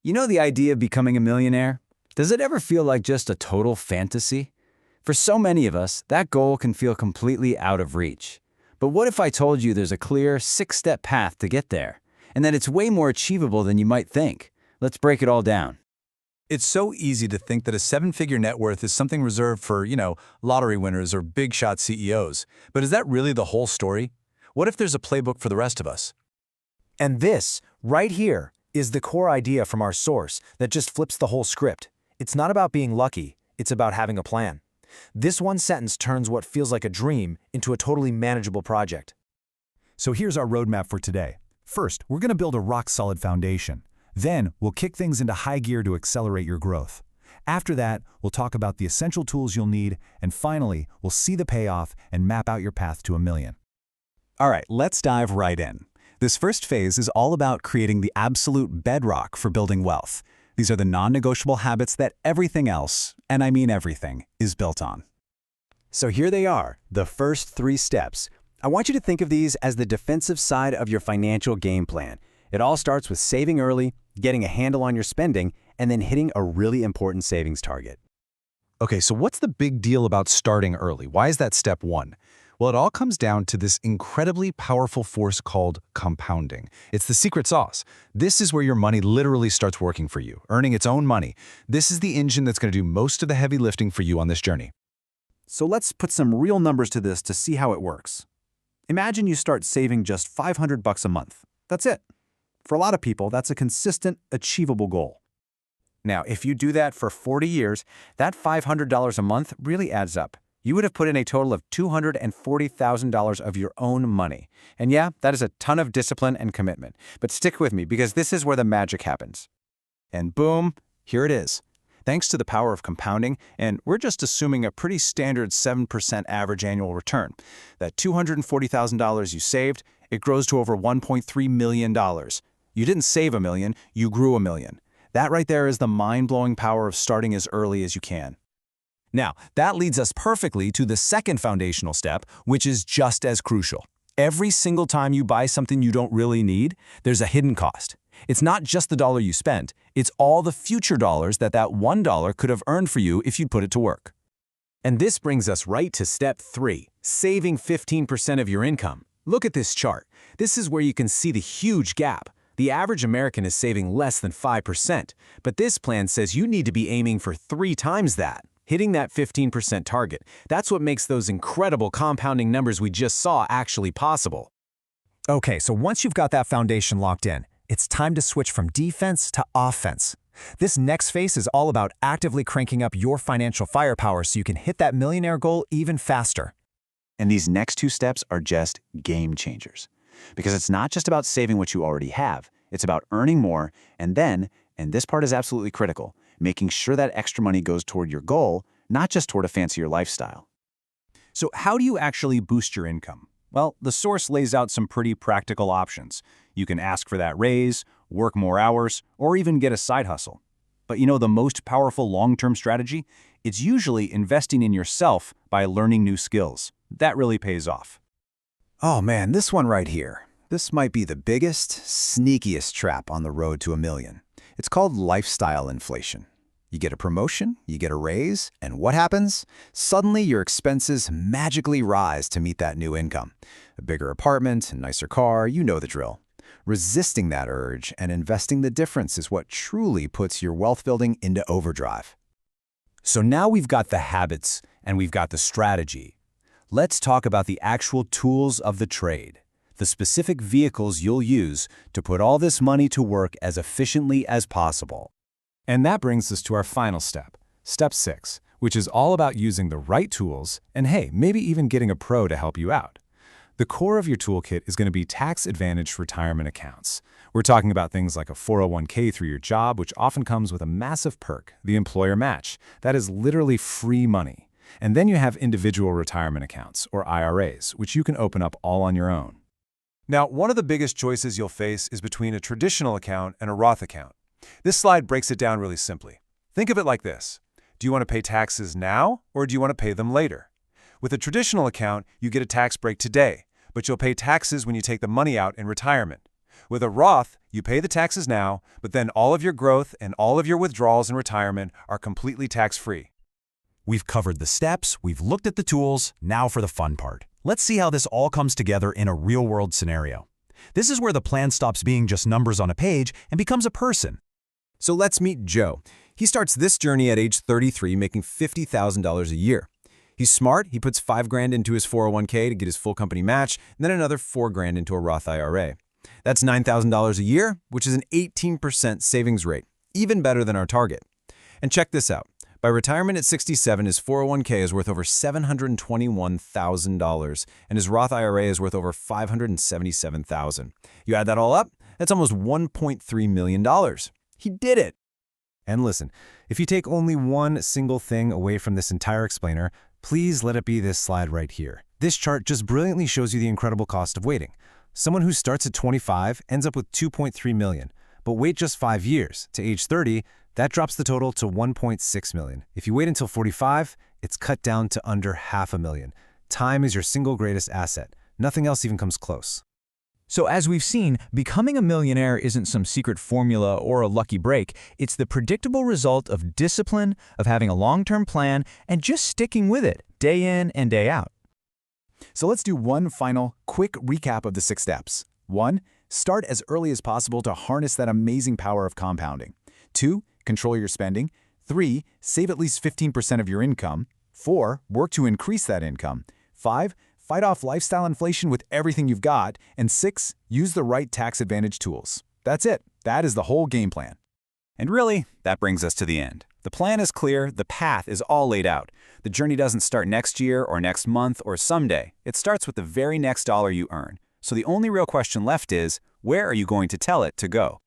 You know the idea of becoming a millionaire? Does it ever feel like just a total fantasy? For so many of us, that goal can feel completely out of reach. But what if I told you there's a clear 6-step path to get there, and that it's way more achievable than you might think? Let's break it all down. It's so easy to think that a 7-figure net worth is something reserved for, lottery winners or big-shot CEOs. But is that really the whole story? What if there's a playbook for the rest of us? And this, right here, is the core idea from our source that just flips the whole script. It's not about being lucky, it's about having a plan. This one sentence turns what feels like a dream into a totally manageable project. So here's our roadmap for today. First, we're going to build a rock-solid foundation. Then, we'll kick things into high gear to accelerate your growth. After that, we'll talk about the essential tools you'll need, and finally, we'll see the payoff and map out your path to $1 million. All right, let's dive right in. This first phase is all about creating the absolute bedrock for building wealth. These are the non-negotiable habits that everything else, and I mean everything, is built on. So here they are, the first 3 steps. I want you to think of these as the defensive side of your financial game plan. It all starts with saving early, getting a handle on your spending, and then hitting a really important savings target. Okay, so what's the big deal about starting early? Why is that step 1? Well, it all comes down to this incredibly powerful force called compounding. It's the secret sauce. This is where your money literally starts working for you, earning its own money. This is the engine that's going to do most of the heavy lifting for you on this journey. So let's put some real numbers to this to see how it works. Imagine you start saving just $500 a month. That's it. For a lot of people, that's a consistent, achievable goal. Now, if you do that for 40 years, that $500 a month really adds up. You would have put in a total of $240,000 of your own money. And yeah, that is a ton of discipline and commitment. But stick with me, because this is where the magic happens. And boom, here it is. Thanks to the power of compounding, and we're just assuming a pretty standard 7% average annual return, that $240,000 you saved, it grows to over $1.3 million. You didn't save $1 million, you grew $1 million. That right there is the mind-blowing power of starting as early as you can. Now, that leads us perfectly to the second foundational step, which is just as crucial. Every single time you buy something you don't really need, there's a hidden cost. It's not just the dollar you spent, it's all the future dollars that $1 could have earned for you if you'd put it to work. And this brings us right to step 3, saving 15% of your income. Look at this chart. This is where you can see the huge gap. The average American is saving less than 5%, but this plan says you need to be aiming for 3 times that. Hitting that 15% target, that's what makes those incredible compounding numbers we just saw actually possible. Okay, so once you've got that foundation locked in, it's time to switch from defense to offense. This next phase is all about actively cranking up your financial firepower so you can hit that millionaire goal even faster. And these next 2 steps are just game changers. Because it's not just about saving what you already have, it's about earning more, and then, and this part is absolutely critical, making sure that extra money goes toward your goal, not just toward a fancier lifestyle. So how do you actually boost your income? Well, the source lays out some pretty practical options. You can ask for that raise, work more hours, or even get a side hustle. But you know the most powerful long-term strategy? It's usually investing in yourself by learning new skills. That really pays off. Oh man, this one right here. This might be the biggest, sneakiest trap on the road to $1 million. It's called lifestyle inflation. You get a promotion, you get a raise, and what happens? Suddenly your expenses magically rise to meet that new income. A bigger apartment, a nicer car, you know the drill. Resisting that urge and investing the difference is what truly puts your wealth building into overdrive. So now we've got the habits and we've got the strategy. Let's talk about the actual tools of the trade, the specific vehicles you'll use to put all this money to work as efficiently as possible. And that brings us to our final step, step 6, which is all about using the right tools and hey, maybe even getting a pro to help you out. The core of your toolkit is going to be tax-advantaged retirement accounts. We're talking about things like a 401k through your job, which often comes with a massive perk, the employer match. That is literally free money. And then you have individual retirement accounts, or IRAs, which you can open up all on your own. Now, one of the biggest choices you'll face is between a traditional account and a Roth account. This slide breaks it down really simply. Think of it like this. Do you want to pay taxes now, or do you want to pay them later? With a traditional account, you get a tax break today, but you'll pay taxes when you take the money out in retirement. With a Roth, you pay the taxes now, but then all of your growth and all of your withdrawals in retirement are completely tax-free. We've covered the steps, we've looked at the tools, now for the fun part. Let's see how this all comes together in a real-world scenario. This is where the plan stops being just numbers on a page and becomes a person. So let's meet Joe. He starts this journey at age 33, making $50,000 a year. He's smart. He puts $5,000 into his 401k to get his full company match, and then another $4,000 into a Roth IRA. That's $9,000 a year, which is an 18% savings rate, even better than our target. And check this out. By retirement at 67, his 401k is worth over $721,000, and his Roth IRA is worth over $577,000. You add that all up, that's almost $1.3 million. He did it. And listen, if you take only one single thing away from this entire explainer, please let it be this slide right here. This chart just brilliantly shows you the incredible cost of waiting. Someone who starts at 25 ends up with $2.3 million, but wait just 5 years. To age 30, that drops the total to $1.6 million. If you wait until 45, it's cut down to under $500,000. Time is your single greatest asset. Nothing else even comes close. So as we've seen, becoming a millionaire isn't some secret formula or a lucky break. It's the predictable result of discipline, of having a long-term plan, and just sticking with it day in and day out. So let's do one final, quick recap of the 6 steps. 1. Start as early as possible to harness that amazing power of compounding. 2. Control your spending. 3. Save at least 15% of your income. 4. Work to increase that income. 5. Fight off lifestyle inflation with everything you've got. And 6. Use the right tax advantage tools. That's it. That is the whole game plan. And really, that brings us to the end. The plan is clear, the path is all laid out. The journey doesn't start next year or next month or someday. It starts with the very next dollar you earn. So the only real question left is, where are you going to tell it to go?